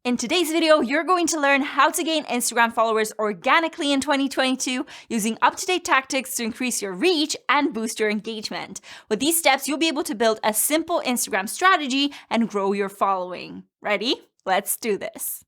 In today's video, you're going to learn how to gain Instagram followers organically in 2022 using up-to-date tactics to increase your reach and boost your engagement. With these steps, you'll be able to build a simple Instagram strategy and grow your following. Ready? Let's do this.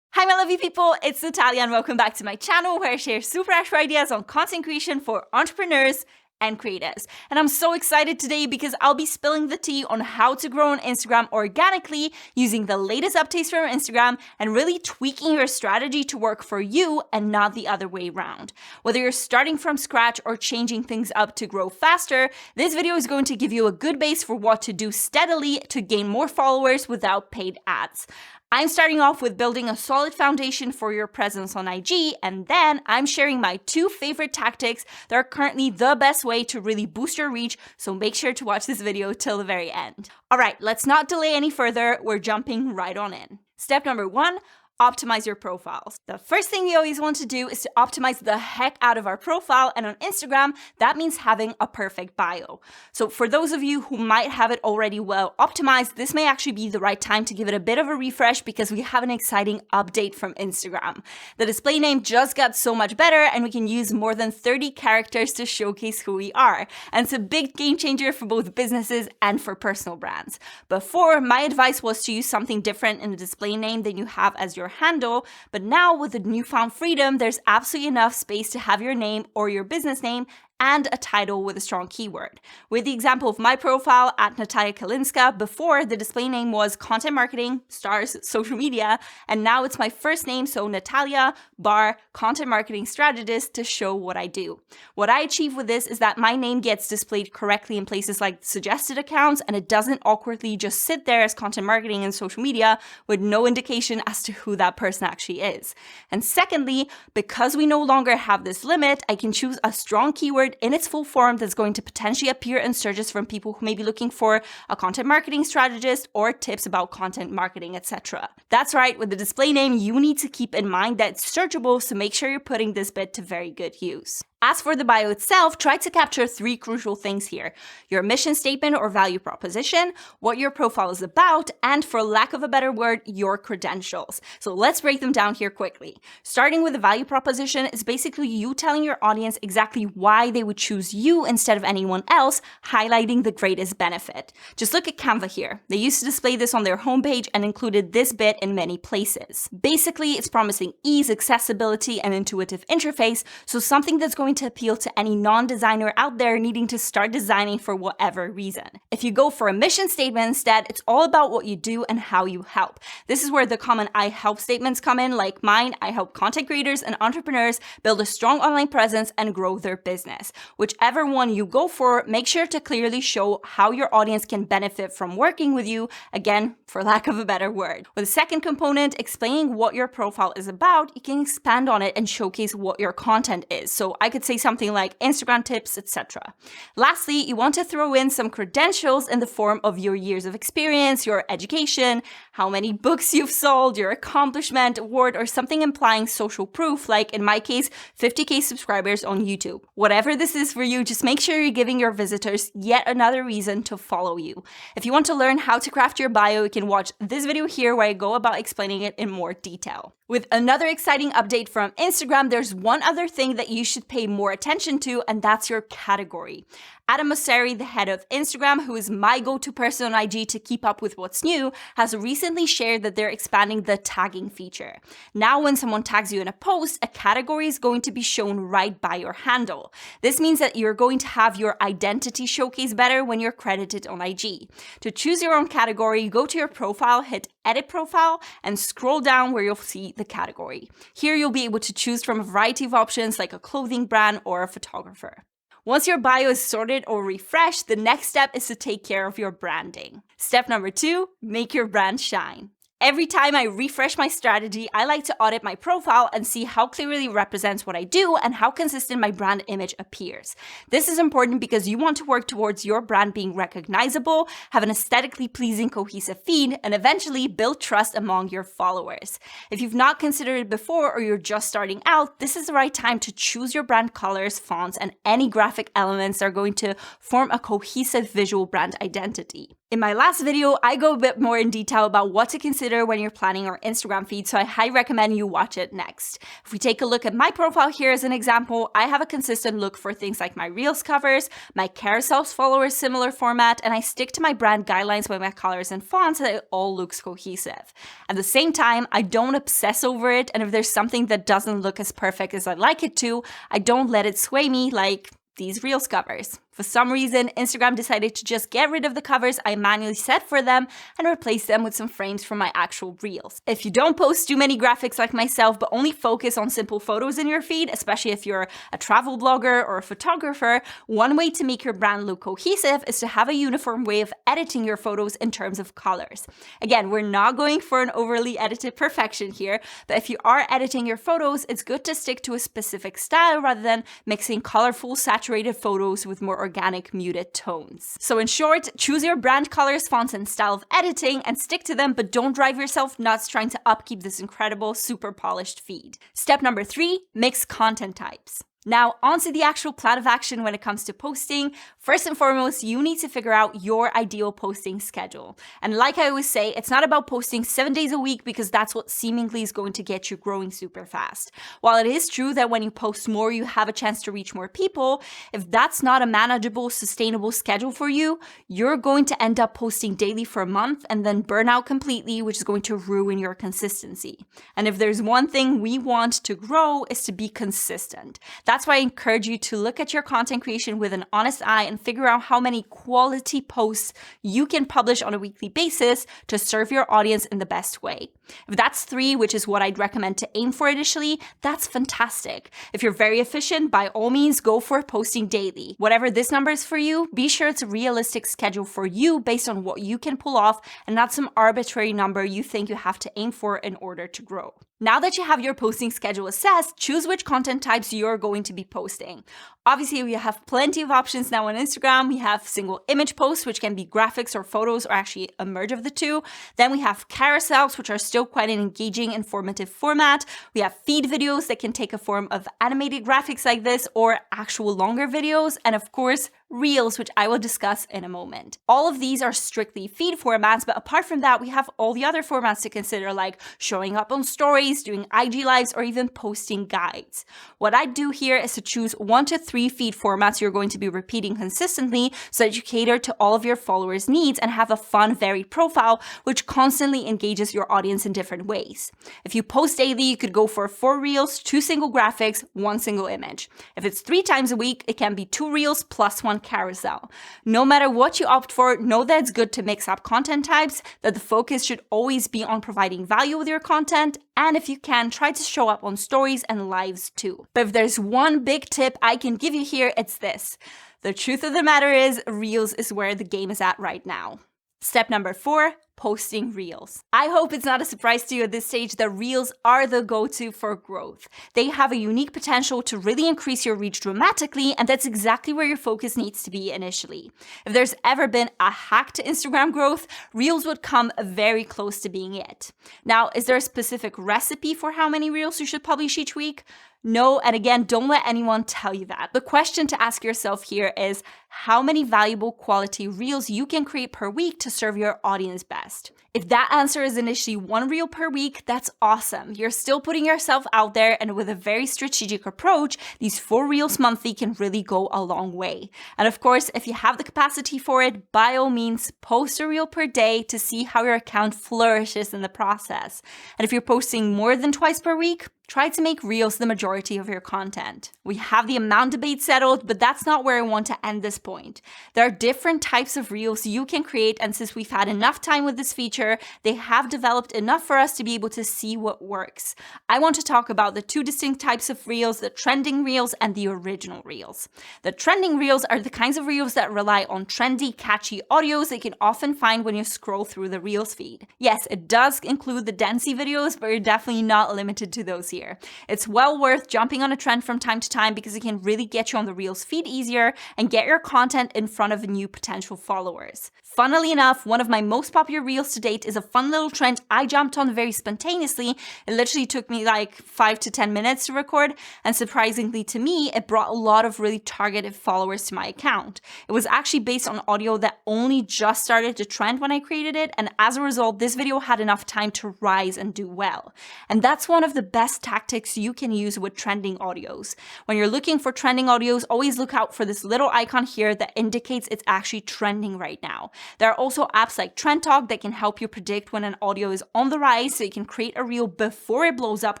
Hi my lovely people, it's Natalia and welcome back to my channel where I share super extra ideas on content creation for entrepreneurs and creatives. And I'm so excited today because I'll be spilling the tea on how to grow on Instagram organically using the latest updates from Instagram and really tweaking your strategy to work for you and not the other way around. Whether you're starting from scratch or changing things up to grow faster, this video is going to give you a good base for what to do steadily to gain more followers without paid ads. I'm starting off with building a solid foundation for your presence on IG, and then I'm sharing my 2 favorite tactics that are currently the best way to really boost your reach, so make sure to watch this video till the very end. All right, let's not delay any further, we're jumping right on in. Step number 1, optimize your profiles. The first thing we always want to do is to optimize the heck out of our profile, and on Instagram, that means having a perfect bio. So for those of you who might have it already well optimized, this may actually be the right time to give it a bit of a refresh because we have an exciting update from Instagram. The display name just got so much better and we can use more than 30 characters to showcase who we are. And it's a big game changer for both businesses and for personal brands. Before, my advice was to use something different in the display name than you have as your handle, but now with the newfound freedom, there's absolutely enough space to have your name or your business name and a title with a strong keyword. With the example of my profile at Natalia Kalinska, before the display name was content marketing, stars, social media, and now it's my first name, so Natalia bar content marketing strategist to show what I do. What I achieve with this is that my name gets displayed correctly in places like suggested accounts, and it doesn't awkwardly just sit there as content marketing and social media with no indication as to who that person actually is. And secondly, because we no longer have this limit, I can choose a strong keyword in its full form that's going to potentially appear in searches from people who may be looking for a content marketing strategist or tips about content marketing, etc. That's right, with the display name, you need to keep in mind that it's searchable, so make sure you're putting this bit to very good use. As for the bio itself, try to capture 3 crucial things here: your mission statement or value proposition, what your profile is about, and for lack of a better word, your credentials. So let's break them down here quickly. Starting with the value proposition is basically you telling your audience exactly why they would choose you instead of anyone else, highlighting the greatest benefit. Just look at Canva here. They used to display this on their homepage and included this bit in many places. Basically, it's promising ease, accessibility, and intuitive interface, so something that's going to appeal to any non-designer out there needing to start designing for whatever reason. If you go for a mission statement instead, it's all about what you do and how you help. This is where the common I help statements come in, like mine. I help content creators and entrepreneurs build a strong online presence and grow their business. Whichever one you go for, make sure to clearly show how your audience can benefit from working with you, again, for lack of a better word. With the second component, explaining what your profile is about, you can expand on it and showcase what your content is. So I could say something like Instagram tips, etc. Lastly, you want to throw in some credentials in the form of your years of experience, your education, how many books you've sold, your accomplishment, award, or something implying social proof, like in my case, 50k subscribers on YouTube. Whatever this is for you, just make sure you're giving your visitors yet another reason to follow you. If you want to learn how to craft your bio, you can watch this video here where I go about explaining it in more detail. With another exciting update from Instagram, there's one other thing that you should pay more attention to, and that's your category. Adam Mosseri, the head of Instagram, who is my go-to person on IG to keep up with what's new, has recently shared that they're expanding the tagging feature. Now, when someone tags you in a post, a category is going to be shown right by your handle. This means that you're going to have your identity showcase better when you're credited on IG. To choose your own category, go to your profile, hit Edit Profile, and scroll down where you'll see the category. Here, you'll be able to choose from a variety of options like a clothing brand or a photographer. Once your bio is sorted or refreshed, the next step is to take care of your branding. Step number 2, make your brand shine. Every time I refresh my strategy, I like to audit my profile and see how clearly it represents what I do and how consistent my brand image appears. This is important because you want to work towards your brand being recognizable, have an aesthetically pleasing, cohesive feed, and eventually build trust among your followers. If you've not considered it before or you're just starting out, this is the right time to choose your brand colors, fonts, and any graphic elements that are going to form a cohesive visual brand identity. In my last video, I go a bit more in detail about what to consider when you're planning your Instagram feed, so I highly recommend you watch it next. If we take a look at my profile here as an example, I have a consistent look for things like my Reels covers, my carousels follow a similar format, and I stick to my brand guidelines with my colors and fonts so that it all looks cohesive. At the same time, I don't obsess over it, and if there's something that doesn't look as perfect as I'd like it to, I don't let it sway me like these Reels covers. For some reason, Instagram decided to just get rid of the covers I manually set for them and replace them with some frames from my actual Reels. If you don't post too many graphics like myself, but only focus on simple photos in your feed, especially if you're a travel blogger or a photographer, one way to make your brand look cohesive is to have a uniform way of editing your photos in terms of colors. Again, we're not going for an overly edited perfection here, but if you are editing your photos, it's good to stick to a specific style rather than mixing colorful, saturated photos with more organic muted tones. So in short, choose your brand colors, fonts, and style of editing and stick to them, but don't drive yourself nuts trying to upkeep this incredible, super polished feed. Step number 3, mix content types. Now, onto the actual plan of action when it comes to posting. First and foremost, you need to figure out your ideal posting schedule. And like I always say, it's not about posting 7 days a week because that's what seemingly is going to get you growing super fast. While it is true that when you post more, you have a chance to reach more people, if that's not a manageable, sustainable schedule for you, you're going to end up posting daily for a month and then burn out completely, which is going to ruin your consistency. And if there's one thing we want to grow is to be consistent. That's why I encourage you to look at your content creation with an honest eye and figure out how many quality posts you can publish on a weekly basis to serve your audience in the best way. If that's 3, which is what I'd recommend to aim for initially, that's fantastic. If you're very efficient, by all means, go for posting daily. Whatever this number is for you, be sure it's a realistic schedule for you based on what you can pull off and not some arbitrary number you think you have to aim for in order to grow. Now that you have your posting schedule assessed, choose which content types you're going to be posting. Obviously, we have plenty of options now on Instagram. We have single image posts, which can be graphics or photos, or actually a merge of the two. Then we have carousels, which are still quite an engaging, informative format. We have feed videos that can take a form of animated graphics like this or actual longer videos. And of course, Reels, which I will discuss in a moment. All of these are strictly feed formats, but apart from that, we have all the other formats to consider, like showing up on stories, doing IG lives, or even posting guides. What I do here is to choose 1 to 3 feed formats you're going to be repeating consistently so that you cater to all of your followers' needs and have a fun, varied profile which constantly engages your audience in different ways. If you post daily, you could go for 4 Reels, 2 single graphics, 1 single image. If it's 3 times a week, it can be 2 Reels plus 1 carousel. No matter what you opt for, know that it's good to mix up content types, that the focus should always be on providing value with your content, and if you can, try to show up on stories and lives too. But if there's one big tip I can give you here, it's this. The truth of the matter is, Reels is where the game is at right now. Step number 4, posting Reels. I hope it's not a surprise to you at this stage that Reels are the go-to for growth. They have a unique potential to really increase your reach dramatically, and that's exactly where your focus needs to be initially. If there's ever been a hack to Instagram growth, Reels would come very close to being it. Now, is there a specific recipe for how many Reels you should publish each week? No, and again, don't let anyone tell you that. The question to ask yourself here is how many valuable quality Reels you can create per week to serve your audience best. If that answer is initially 1 Reel per week, that's awesome. You're still putting yourself out there, and with a very strategic approach, these 4 Reels monthly can really go a long way. And of course, if you have the capacity for it, by all means, post a Reel per day to see how your account flourishes in the process. And if you're posting more than twice per week, try to make Reels the majority of your content. We have the amount debate settled, but that's not where I want to end this point. There are different types of Reels you can create, and since we've had enough time with this feature, they have developed enough for us to be able to see what works. I want to talk about the 2 distinct types of Reels, the trending Reels and the original Reels. The trending Reels are the kinds of Reels that rely on trendy, catchy audios that you can often find when you scroll through the Reels feed. Yes, it does include the dancey videos, but you're definitely not limited to those here. here. It's well worth jumping on a trend from time to time because it can really get you on the Reels feed easier and get your content in front of new potential followers. Funnily enough, one of my most popular Reels to date is a fun little trend I jumped on very spontaneously. It literally took me like 5 to 10 minutes to record, and surprisingly to me, it brought a lot of really targeted followers to my account. It was actually based on audio that only just started to trend when I created it, and as a result, this video had enough time to rise and do well. And that's one of the best tactics you can use with trending audios. When you're looking for trending audios, always look out for this little icon here that indicates it's actually trending right now. There are also apps like Trend Talk that can help you predict when an audio is on the rise, so you can create a reel before it blows up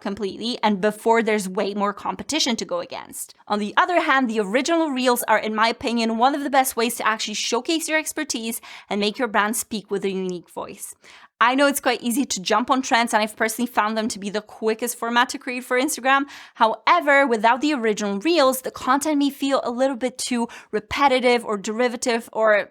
completely and before there's way more competition to go against. On the other hand, the original reels are, in my opinion, one of the best ways to actually showcase your expertise and make your brand speak with a unique voice. I know it's quite easy to jump on trends, and I've personally found them to be the quickest format to create for Instagram. However, without the original reels, the content may feel a little bit too repetitive or derivative or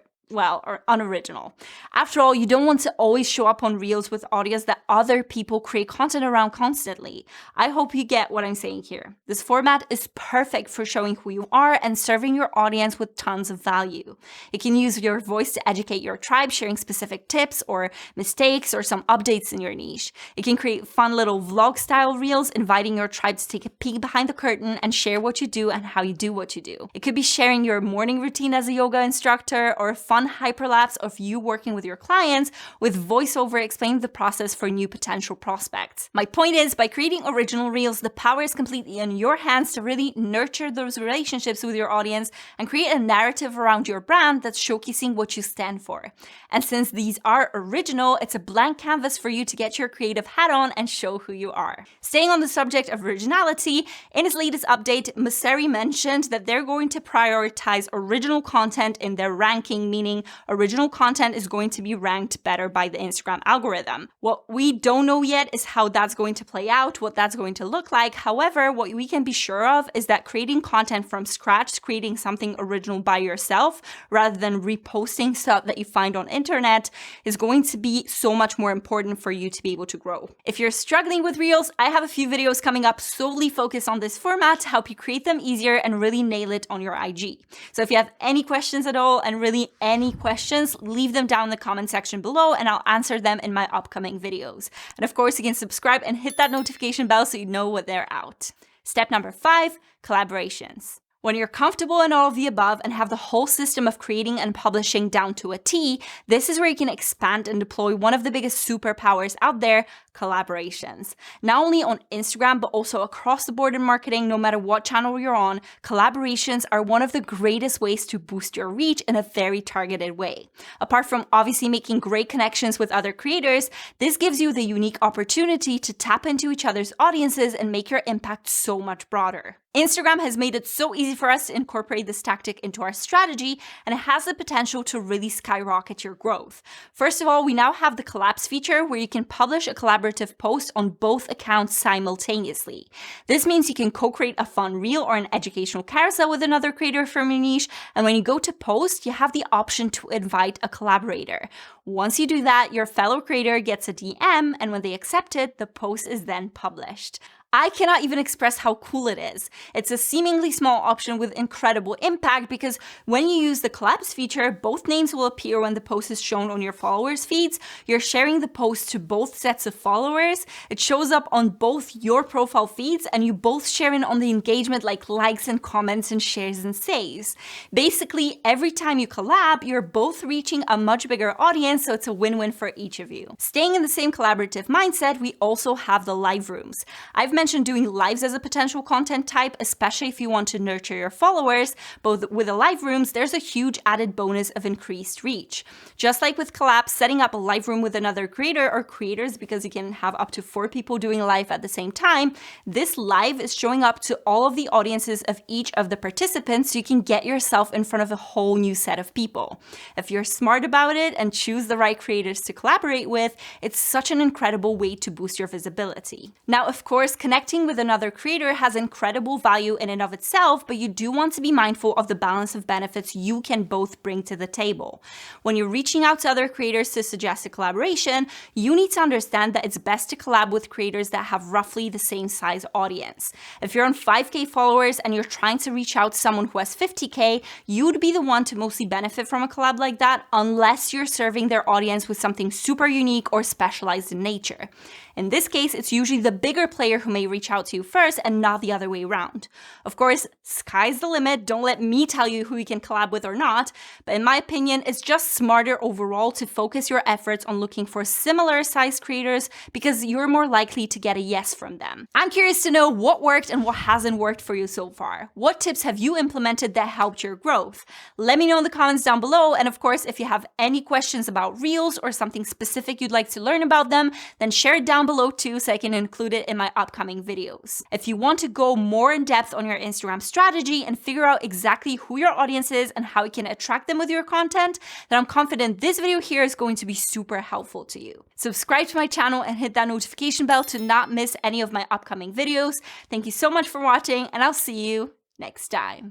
unoriginal. After all, you don't want to always show up on Reels with audios that other people create content around constantly. I hope you get what I'm saying here. This format is perfect for showing who you are and serving your audience with tons of value. You can use your voice to educate your tribe, sharing specific tips or mistakes or some updates in your niche. You can create fun little vlog-style Reels, inviting your tribe to take a peek behind the curtain and share what you do and how you do what you do. It could be sharing your morning routine as a yoga instructor, or a fun hyperlapse of you working with your clients with voiceover explaining the process for new potential prospects. My point is, by creating original reels, the power is completely in your hands to really nurture those relationships with your audience and create a narrative around your brand that's showcasing what you stand for. And since these are original, it's a blank canvas for you to get your creative hat on and show who you are. Staying on the subject of originality, in his latest update, Mosseri mentioned that they're going to prioritize original content in their ranking, meaning original content is going to be ranked better by the Instagram algorithm. What we don't know yet is how that's going to play out, what that's going to look like. However, what we can be sure of is that creating content from scratch, creating something original by yourself, rather than reposting stuff that you find on internet, is going to be so much more important for you to be able to grow. If you're struggling with Reels, I have a few videos coming up solely focused on this format to help you create them easier and really nail it on your IG. So if you have any questions at all, and really any questions, leave them down in the comment section below and I'll answer them in my upcoming videos. And of course, you can subscribe and hit that notification bell so you know when they're out. Step number 5, collaborations. When you're comfortable in all of the above and have the whole system of creating and publishing down to a T, this is where you can expand and deploy one of the biggest superpowers out there, collaborations. Not only on Instagram, but also across the board in marketing, no matter what channel you're on, collaborations are one of the greatest ways to boost your reach in a very targeted way. Apart from obviously making great connections with other creators, this gives you the unique opportunity to tap into each other's audiences and make your impact so much broader. Instagram has made it so easy for us to incorporate this tactic into our strategy, and it has the potential to really skyrocket your growth. First of all, we now have the collabs feature where you can publish a collaborative post on both accounts simultaneously. This means you can co-create a fun reel or an educational carousel with another creator from your niche, and when you go to post, you have the option to invite a collaborator. Once you do that, your fellow creator gets a DM, and when they accept it, the post is then published. I cannot even express how cool it is. It's a seemingly small option with incredible impact because when you use the collabs feature, both names will appear when the post is shown on your followers' feeds. You're sharing the post to both sets of followers. It shows up on both your profile feeds and you both share in on the engagement like likes and comments and shares and saves. Basically, every time you collab, you're both reaching a much bigger audience, so it's a win-win for each of you. Staying in the same collaborative mindset, we also have the live rooms. I've mentioned doing lives as a potential content type, especially if you want to nurture your followers, but with the live rooms, there's a huge added bonus of increased reach. Just like with collabs, setting up a live room with another creator or creators, because you can have up to 4 people doing live at the same time, this live is showing up to all of the audiences of each of the participants, so you can get yourself in front of a whole new set of people. If you're smart about it and choose the right creators to collaborate with, it's such an incredible way to boost your visibility. Now, of course, connect Connecting with another creator has incredible value in and of itself, but you do want to be mindful of the balance of benefits you can both bring to the table. When you're reaching out to other creators to suggest a collaboration, you need to understand that it's best to collab with creators that have roughly the same size audience. If you're on 5K followers and you're trying to reach out to someone who has 50K, you'd be the one to mostly benefit from a collab like that unless you're serving their audience with something super unique or specialized in nature. In this case, it's usually the bigger player who may reach out to you first and not the other way around. Of course, sky's the limit. Don't let me tell you who you can collab with or not. But in my opinion, it's just smarter overall to focus your efforts on looking for similar sized creators because you're more likely to get a yes from them. I'm curious to know what worked and what hasn't worked for you so far. What tips have you implemented that helped your growth? Let me know in the comments down below. And of course, if you have any questions about Reels or something specific you'd like to learn about them, then share it down below too so I can include it in my upcoming videos. If you want to go more in depth on your Instagram strategy and figure out exactly who your audience is and how you can attract them with your content, then I'm confident this video here is going to be super helpful to you. Subscribe to my channel and hit that notification bell to not miss any of my upcoming videos. Thank you so much for watching, and I'll see you next time.